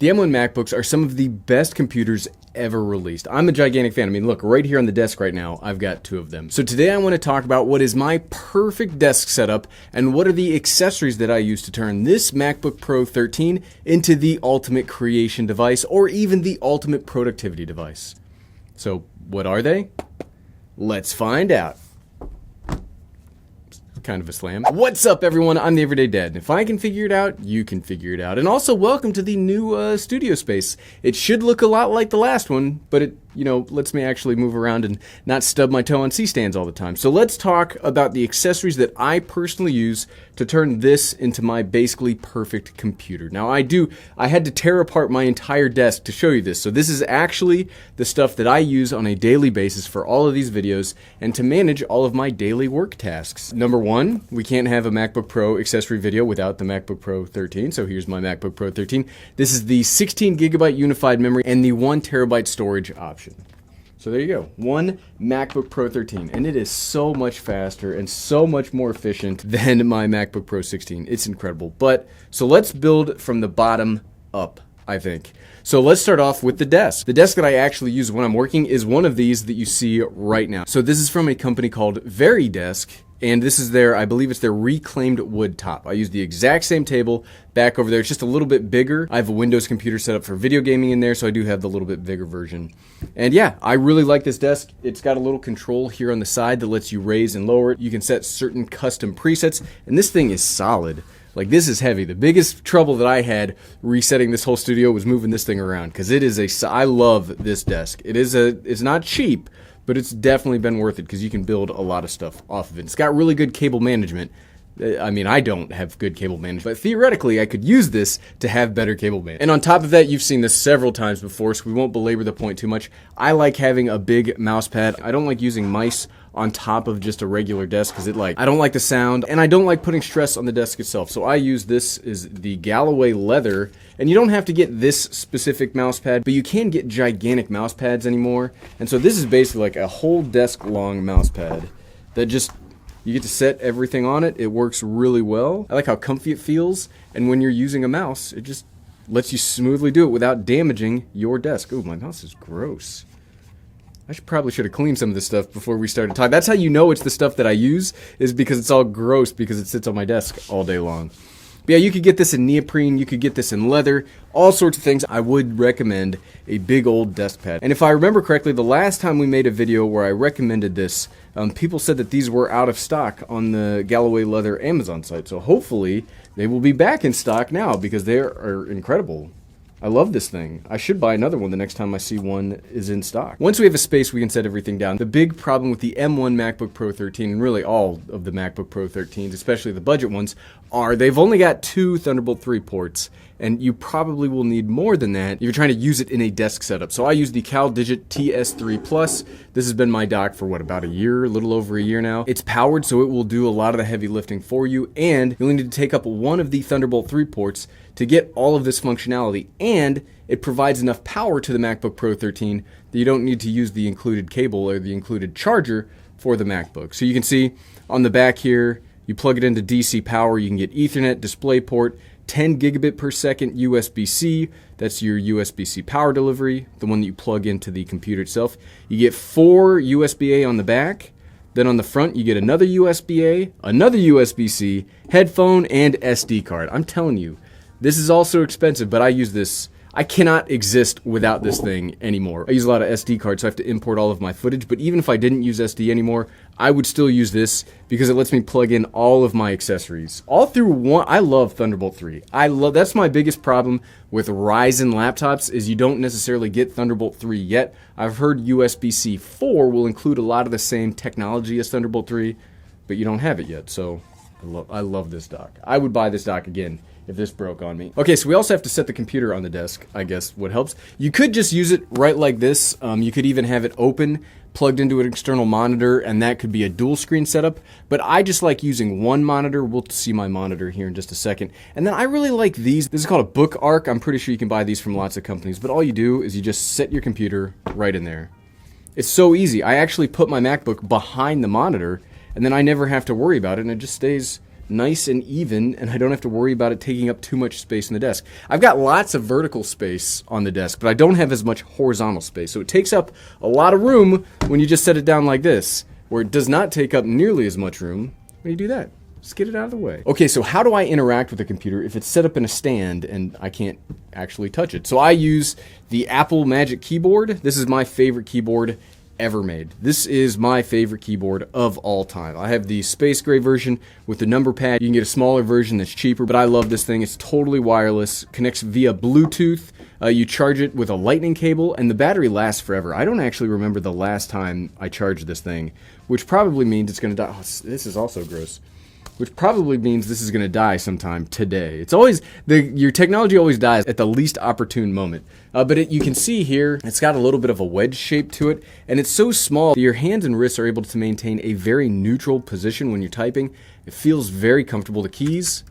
The M1 MacBooks are some of the best computers ever released. I'm a gigantic fan. I mean, look, right here on the desk right now, I've got two of them. So today I want to talk about what is my perfect desk setup and what are the accessories that I use to turn this MacBook Pro 13 into the ultimate creation device or even the ultimate productivity device. So what are they? Let's find out. Kind of a slam. What's up, everyone? I'm the Everyday Dad. If I can figure it out, you can figure it out. And also, welcome to the new studio space. It should look a lot like the last one, but it, lets me actually move around and not stub my toe on C-stands all the time. So let's talk about the accessories that I personally use to turn this into my basically perfect computer. Now, I had to tear apart my entire desk to show you this. So this is actually the stuff that I use on a daily basis for all of these videos and to manage all of my daily work tasks. Number one, we can't have a MacBook Pro accessory video without the MacBook Pro 13. So here's my MacBook Pro 13. This is the 16 gigabyte unified memory and the 1 terabyte storage option. So there you go, one MacBook Pro 13, and it is so much faster and so much more efficient than my MacBook Pro 16. It's incredible. So let's build from the bottom up, I think. So let's start off with the desk. The desk that I actually use when I'm working is one of these that you see right now. So this is from a company called VeriDesk. And this is I believe it's their reclaimed wood top. I use the exact same table back over there. It's just a little bit bigger. I have a Windows computer set up for video gaming in there, so I do have the little bit bigger version. And yeah, I really like this desk. It's got a little control here on the side that lets you raise and lower it. You can set certain custom presets, and this thing is solid. Like, this is heavy. The biggest trouble that I had resetting this whole studio was moving this thing around, because I love this desk. It's not cheap, but it's definitely been worth it because you can build a lot of stuff off of it. It's got really good cable management. I mean, I don't have good cable management, but theoretically I could use this to have better cable management. And on top of that, you've seen this several times before, so we won't belabor the point too much. I like having a big mouse pad. I don't like using mice on top of just a regular desk because I don't like the sound, and I don't like putting stress on the desk itself. So I use this is the Galloway leather, and you don't have to get this specific mouse pad, but you can get gigantic mouse pads anymore. And so this is basically like a whole desk long mouse pad that just, you get to set everything on it. It works really well. I like how comfy it feels, and when you're using a mouse, it just lets you smoothly do it without damaging your desk. Ooh, my mouse is gross. I probably should have cleaned some of this stuff before we started talking. That's how you know it's the stuff that I use, is because it's all gross because it sits on my desk all day long. But yeah, you could get this in neoprene, you could get this in leather, all sorts of things. I would recommend a big old desk pad. And if I remember correctly, the last time we made a video where I recommended this, people said that these were out of stock on the Galloway leather Amazon site. So hopefully they will be back in stock now because they are incredible. I love this thing. I should buy another one the next time I see one is in stock. Once we have a space, we can set everything down. The big problem with the M1 MacBook Pro 13, and really all of the MacBook Pro 13s, especially the budget ones, are they've only got 2 Thunderbolt 3 ports, and you probably will need more than that if you're trying to use it in a desk setup. So I use the CalDigit TS3 Plus. This has been my dock for about a year, a little over a year now. It's powered, so it will do a lot of the heavy lifting for you, and you'll need to take up one of the Thunderbolt 3 ports to get all of this functionality, and it provides enough power to the MacBook Pro 13 that you don't need to use the included cable or the included charger for the MacBook. So you can see on the back here, you plug it into DC power, you can get Ethernet, DisplayPort, 10 gigabit per second USB-C, that's your USB-C power delivery, the one that you plug into the computer itself. You get 4 USB-A on the back, then on the front you get another USB-A, another USB-C, headphone, and SD card. I'm telling you, this is also expensive, but I use this. I cannot exist without this thing anymore. I use a lot of SD cards, so I have to import all of my footage, but even if I didn't use SD anymore, I would still use this because it lets me plug in all of my accessories. All through one. I love Thunderbolt 3. That's my biggest problem with Ryzen laptops is you don't necessarily get Thunderbolt 3 yet. I've heard USB-C 4 will include a lot of the same technology as Thunderbolt 3, but you don't have it yet, so I love this dock. I would buy this dock again if this broke on me. Okay, so we also have to set the computer on the desk, I guess, what helps. You could just use it right like this. You could even have it open, plugged into an external monitor, and that could be a dual screen setup. But I just like using one monitor. We'll see my monitor here in just a second. And then I really like these. This is called a Book Arc. I'm pretty sure you can buy these from lots of companies. But all you do is you just set your computer right in there. It's so easy. I actually put my MacBook behind the monitor, and then I never have to worry about it, and it just stays nice and even, and I don't have to worry about it taking up too much space in the desk. I've got lots of vertical space on the desk, but I don't have as much horizontal space. So it takes up a lot of room when you just set it down like this, where it does not take up nearly as much room when you do that. Just get it out of the way. Okay, so how do I interact with the computer if it's set up in a stand and I can't actually touch it? So I use the Apple Magic Keyboard. This is my favorite keyboard ever made. This is my favorite keyboard of all time. I have the space gray version with the number pad. You can get a smaller version that's cheaper, but I love this thing. It's totally wireless, connects via Bluetooth. You charge it with a lightning cable, and the battery lasts forever. I don't actually remember the last time I charged this thing, which probably means it's going to die. Oh, this is also gross. Which probably means this is going to die sometime today. It's always, your technology always dies at the least opportune moment. But you can see here, it's got a little bit of a wedge shape to it, and it's so small that your hands and wrists are able to maintain a very neutral position when you're typing. It feels very comfortable. The keys,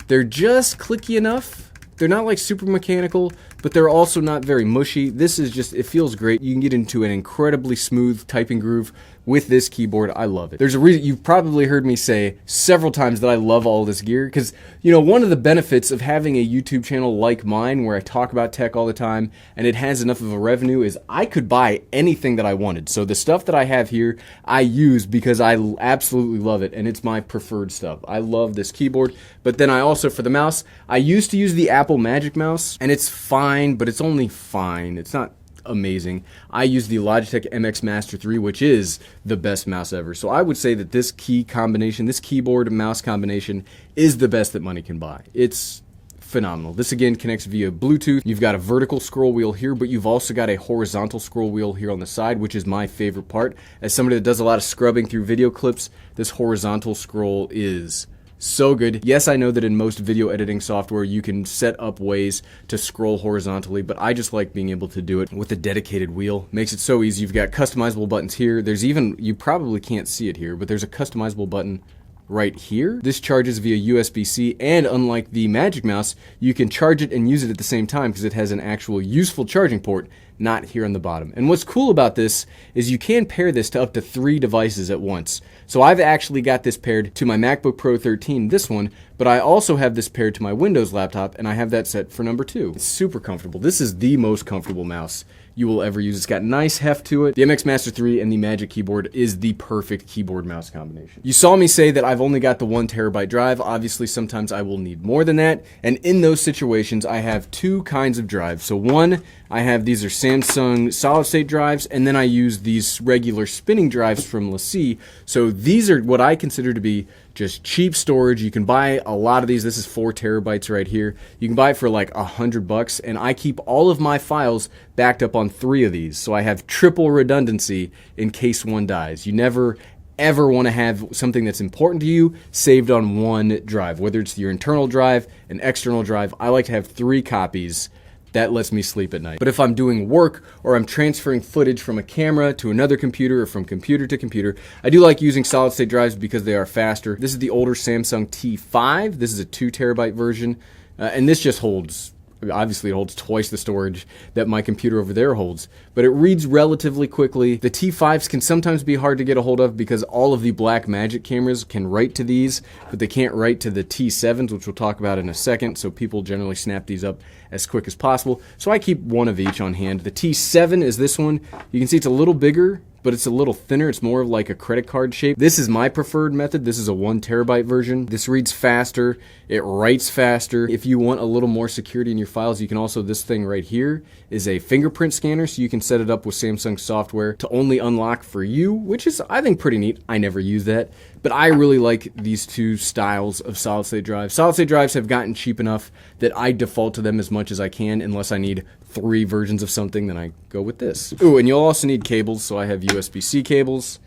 they're just clicky enough. They're not like super mechanical, but they're also not very mushy. This is just, it feels great. You can get into an incredibly smooth typing groove with this keyboard. I love it. There's a reason, you've probably heard me say several times that I love all this gear, because, you know, one of the benefits of having a YouTube channel like mine where I talk about tech all the time and it has enough of a revenue is I could buy anything that I wanted. So the stuff that I have here, I use because I absolutely love it, and it's my preferred stuff. I love this keyboard, but then I also, for the mouse, I used to use the Apple Magic Mouse, and it's fine, but it's only fine. It's not amazing. I use the Logitech Mx Master 3, which is the best mouse ever. So I would say that this key combination, this keyboard mouse combination, is the best that money can buy. It's phenomenal. This again connects via Bluetooth. You've got a vertical scroll wheel here, but you've also got a horizontal scroll wheel here on the side, which is my favorite part. As somebody that does a lot of scrubbing through video clips, this horizontal scroll is so good. Yes, I know that in most video editing software you can set up ways to scroll horizontally, but I just like being able to do it with a dedicated wheel. Makes it so easy. You've got customizable buttons here. There's even, you probably can't see it here, but there's a customizable button right here. This charges via USB-C, and unlike the Magic Mouse, you can charge it and use it at the same time because it has an actual useful charging port, not here on the bottom. And what's cool about this is you can pair this to up to 3 devices at once. So I've actually got this paired to my MacBook Pro 13, this one, but I also have this paired to my Windows laptop, and I have that set for number 2. It's super comfortable. This is the most comfortable mouse you will ever use. It's got nice heft to it. The MX Master 3 and the Magic Keyboard is the perfect keyboard mouse combination. You saw me say that I've only got the 1 terabyte drive. Obviously, sometimes I will need more than that. And in those situations, I have 2 kinds of drives. So one, I have, these are Samsung solid state drives, and then I use these regular spinning drives from Lacie. So these are what I consider to be just cheap storage. You can buy a lot of these. This is 4 terabytes right here. You can buy it for like $100, and I keep all of my files backed up on 3 of these. So I have triple redundancy in case one dies. You never ever want to have something that's important to you saved on 1 drive, whether it's your internal drive, an external drive. I like to have 3 copies. That lets me sleep at night. But if I'm doing work or I'm transferring footage from a camera to another computer or from computer to computer, I do like using solid state drives because they are faster. This is the older Samsung T5. This is a 2 terabyte version. And this just holds, obviously it holds twice the storage that my computer over there holds, but it reads relatively quickly. The T5s can sometimes be hard to get a hold of because all of the Blackmagic cameras can write to these, but they can't write to the T7s, which we'll talk about in a second, so people generally snap these up as quick as possible. So I keep 1 of each on hand. The T7 is this one. You can see it's a little bigger, but it's a little thinner. It's more of like a credit card shape. This is my preferred method. This is a 1 terabyte version. This reads faster. It writes faster. If you want a little more security in your files, you can also, this thing right here is a fingerprint scanner, so you can set it up with Samsung software to only unlock for you, which is, I think, pretty neat. I never use that, but I really like these 2 styles of solid state drives. Solid state drives have gotten cheap enough that I default to them as much as I can. Unless I need 3 versions of something, then I go with this. Ooh, and you'll also need cables, so I have USB-C cables.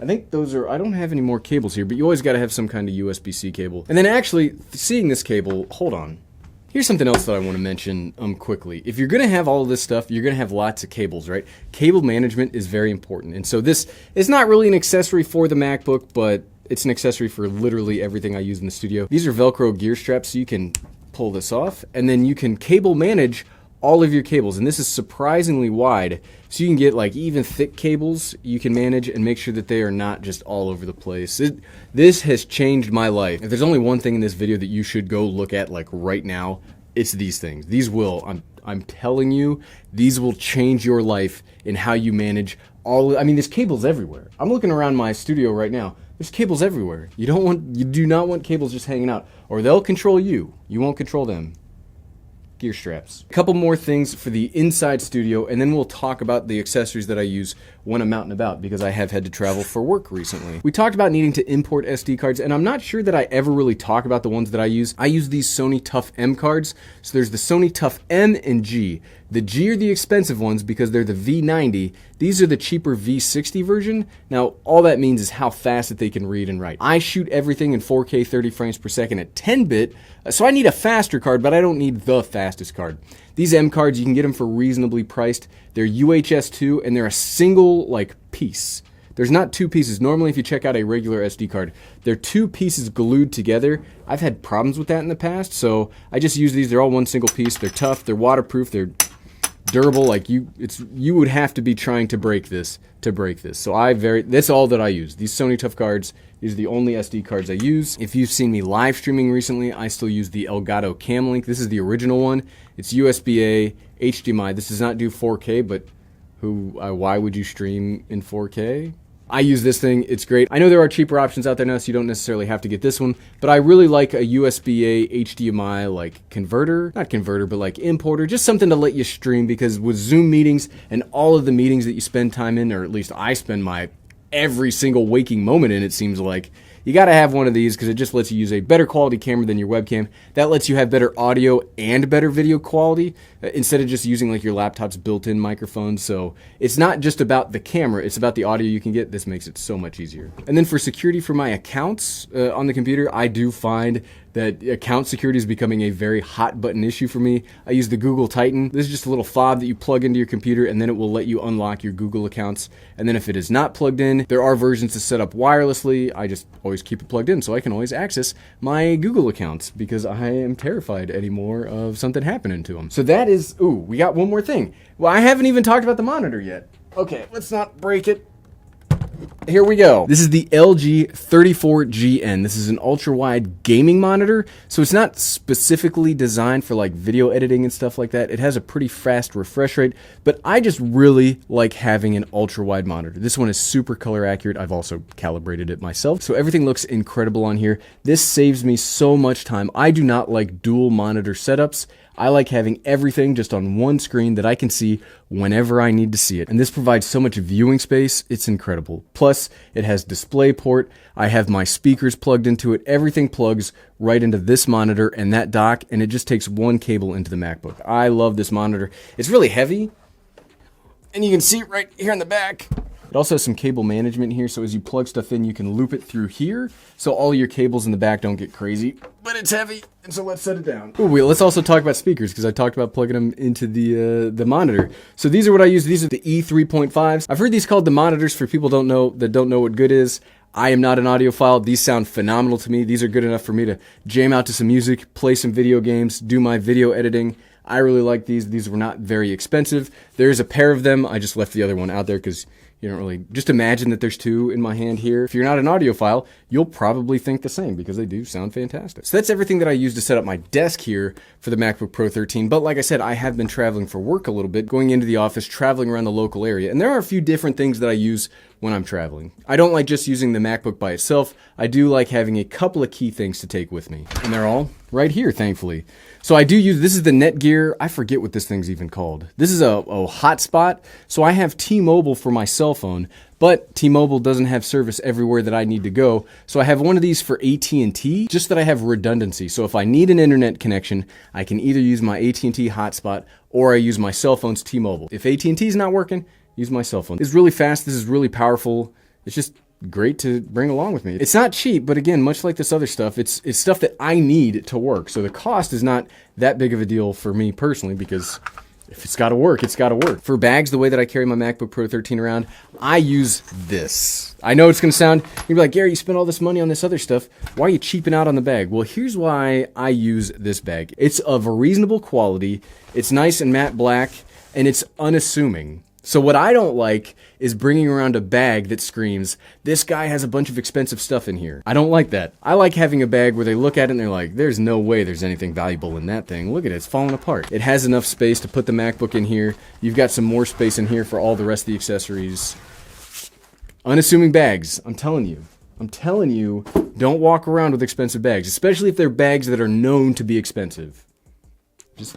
I think those are, I don't have any more cables here, but you always got to have some kind of USB-C cable. And then actually, seeing this cable, hold on. Here's something else that I want to mention quickly. If you're going to have all of this stuff, you're going to have lots of cables, right? Cable management is very important. And so this is not really an accessory for the MacBook, but it's an accessory for literally everything I use in the studio. These are Velcro gear straps, so you can pull this off, and then you can cable manage all of your cables, and this is surprisingly wide, so you can get like even thick cables you can manage and make sure that they are not just all over the place. This has changed my life. If there's only one thing in this video that you should go look at like right now, it's these things. These will, I'm telling you, these will change your life in how you manage I mean, there's cables everywhere. I'm looking around my studio right now. There's cables everywhere. You do not want cables just hanging out, or they'll control you. You won't control them. Gear straps. A couple more things for the inside studio, and then we'll talk about the accessories that I use when I'm out and about, because I have had to travel for work recently. We talked about needing to import SD cards, and I'm not sure that I ever really talk about the ones that I use. I use these Sony Tough M cards. So there's the Sony Tough M and G. The G are the expensive ones because they're the V90. These are the cheaper V60 version. Now, all that means is how fast that they can read and write. I shoot everything in 4K 30 frames per second at 10-bit, so I need a faster card, but I don't need the fastest card. These M cards, you can get them for reasonably priced. They're UHS 2, and they're a single, like, piece. There's not two pieces. Normally, if you check out a regular SD card, they're two pieces glued together. I've had problems with that in the past, so I just use these. They're all one single piece. They're tough. They're waterproof. They're durable. Like you would have to be trying to break this to break this. So that's all that I use. These Sony Tough cards, these are the only SD cards I use. If you've seen me live streaming recently, I still use the Elgato Cam Link. This is the original one. It's USB-A, HDMI. This does not do 4K, but why would you stream in 4K? I use this thing. It's great. I know there are cheaper options out there now, so you don't necessarily have to get this one, but I really like a USB-A HDMI like converter, not converter, but like importer, just something to let you stream, because with Zoom meetings and all of the meetings that you spend time in, or at least I spend my every single waking moment in, it seems like, you got to have one of these because it just lets you use a better quality camera than your webcam. That lets you have better audio and better video quality instead of just using like your laptop's built-in microphone. So it's not just about the camera, it's about the audio you can get. This makes it so much easier. And then for security for my accounts on the computer, I do find that account security is becoming a very hot button issue for me. I use the Google Titan. This is just a little fob that you plug into your computer, and then it will let you unlock your Google accounts. And then if it is not plugged in, there are versions to set up wirelessly. I just always keep it plugged in so I can always access my Google accounts, because I am terrified anymore of something happening to them. So that is, we got one more thing. Well, I haven't even talked about the monitor yet. Okay, let's not break it. Here we go. This is the LG 34GN. This is an ultra-wide gaming monitor, so it's not specifically designed for like video editing and stuff like that. It has a pretty fast refresh rate, but I just really like having an ultra-wide monitor. This one is super color accurate. I've also calibrated it myself, so everything looks incredible on here. This saves me so much time. I do not like dual monitor setups. I like having everything just on one screen that I can see whenever I need to see it. And this provides so much viewing space, it's incredible. Plus, it has DisplayPort. I have my speakers plugged into it. Everything plugs right into this monitor and that dock, and it just takes one cable into the MacBook. I love this monitor. It's really heavy, and you can see it right here in the back. It also has some cable management here, so as you plug stuff in, you can loop it through here, so all your cables in the back don't get crazy. But it's heavy, and so let's set it down. Let's also talk about speakers, because I talked about plugging them into the monitor. So these are what I use. These are the E3.5s. I've heard these called the monitors for people that don't know what good is. I am not an audiophile. These sound phenomenal to me. These are good enough for me to jam out to some music, play some video games, do my video editing. I really like these. These were not very expensive. There's a pair of them. I just left the other one out there because you don't really, just imagine that there's two in my hand here. If you're not an audiophile, you'll probably think the same because they do sound fantastic. So that's everything that I use to set up my desk here for the MacBook Pro 13. But like I said, I have been traveling for work a little bit, going into the office, traveling around the local area. And there are a few different things that I use when I'm traveling. I don't like just using the MacBook by itself. I do like having a couple of key things to take with me. And they're all right here, thankfully. So I do use, this is the Netgear, I forget what this thing's even called. This is a hotspot. So I have T-Mobile for my cell phone, but T-Mobile doesn't have service everywhere that I need to go. So I have one of these for AT&T, just that I have redundancy. So if I need an internet connection, I can either use my AT&T hotspot or I use my cell phone's T-Mobile. If AT&T is not working, use my cell phone. It's really fast. This is really powerful. It's just great to bring along with me. It's not cheap, but again, much like this other stuff, it's stuff that I need to work. So the cost is not that big of a deal for me personally because if it's gotta work, it's gotta work. For bags, the way that I carry my MacBook Pro 13 around, I use this. I know it's gonna sound, you'll be like, Gary, you spent all this money on this other stuff. Why are you cheaping out on the bag? Well, here's why I use this bag. It's of a reasonable quality, it's nice and matte black, and it's unassuming. So what I don't like is bringing around a bag that screams, this guy has a bunch of expensive stuff in here. I don't like that. I like having a bag where they look at it and they're like, there's no way there's anything valuable in that thing. Look at it, it's falling apart. It has enough space to put the MacBook in here. You've got some more space in here for all the rest of the accessories. Unassuming bags, I'm telling you. Don't walk around with expensive bags, especially if they're bags that are known to be expensive.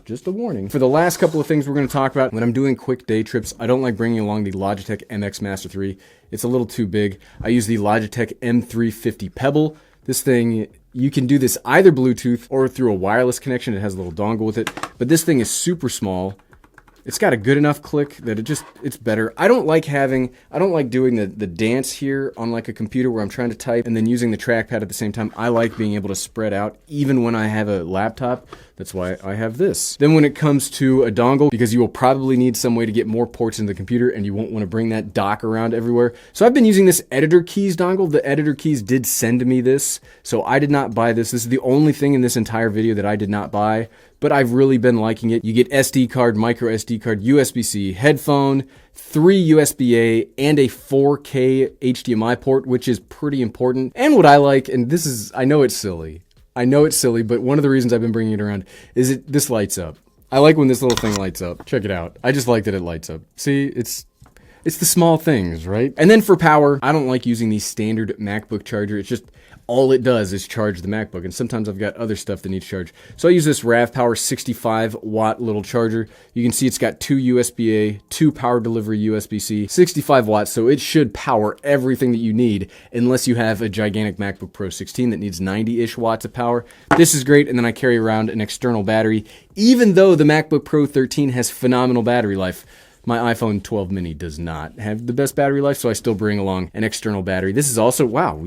Just a warning. For the last couple of things we're going to talk about, when I'm doing quick day trips, I don't like bringing along the Logitech Mx Master 3. It's a little too big. I use the Logitech M350 Pebble. This thing, you can do this either Bluetooth or through a wireless connection. It has a little dongle with it, but this thing is super small. It's got a good enough click that it's better. I don't like doing the dance here on like a computer where I'm trying to type and then using the trackpad at the same time. I like being able to spread out even when I have a laptop. That's why I have this. Then when it comes to a dongle, because you will probably need some way to get more ports into the computer and you won't want to bring that dock around everywhere. So I've been using this Editor Keys dongle. The Editor Keys did send me this, so I did not buy this. This is the only thing in this entire video that I did not buy, but I've really been liking it. You get SD card, micro SD card, USB-C, headphone, 3 USB-A, and a 4K HDMI port, which is pretty important. And what I like, and this is, I know it's silly, but one of the reasons I've been bringing it around is this lights up. I like when this little thing lights up. Check it out. I just like that it lights up. See, it's the small things, right? And then for power, I don't like using the standard MacBook charger. It's just, all it does is charge the MacBook, and sometimes I've got other stuff that needs charge. So I use this Ravpower 65 watt little charger. You can see it's got 2 USB-A, 2 power delivery USB-C, 65 watts, so it should power everything that you need, unless you have a gigantic MacBook Pro 16 that needs 90-ish watts of power. This is great, and then I carry around an external battery. Even though the MacBook Pro 13 has phenomenal battery life, my iPhone 12 mini does not have the best battery life, so I still bring along an external battery. This is also, wow,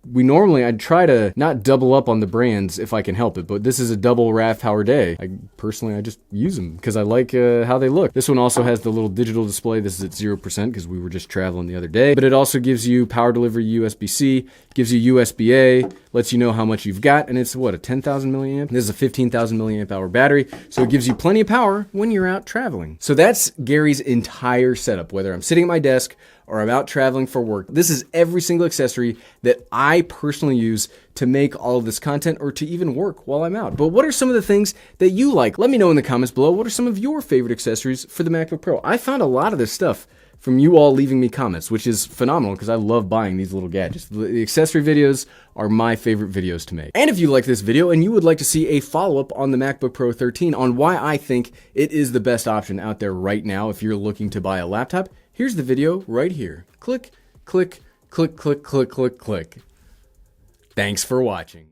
I'd try to not double up on the brands if I can help it, but this is a double Ravpower day. I just use them because I like how they look. This one also has the little digital display. This is at 0% because we were just traveling the other day, but it also gives you power delivery USB-C, gives you USB-A, lets you know how much you've got, and it's what, a 10,000 milliamp? This is a 15,000 milliamp hour battery, so it gives you plenty of power when you're out traveling. So that's Gary's entire setup, whether I'm sitting at my desk or I'm out traveling for work. This is every single accessory that I personally use to make all of this content or to even work while I'm out. But what are some of the things that you like? Let me know in the comments below. What are some of your favorite accessories for the MacBook Pro? I found a lot of this stuff from you all leaving me comments, which is phenomenal because I love buying these little gadgets. The accessory videos are my favorite videos to make. And if you like this video and you would like to see a follow-up on the MacBook Pro 13 on why I think it is the best option out there right now if you're looking to buy a laptop, here's the video right here. Click, click, click, click, click, click, click. Thanks for watching.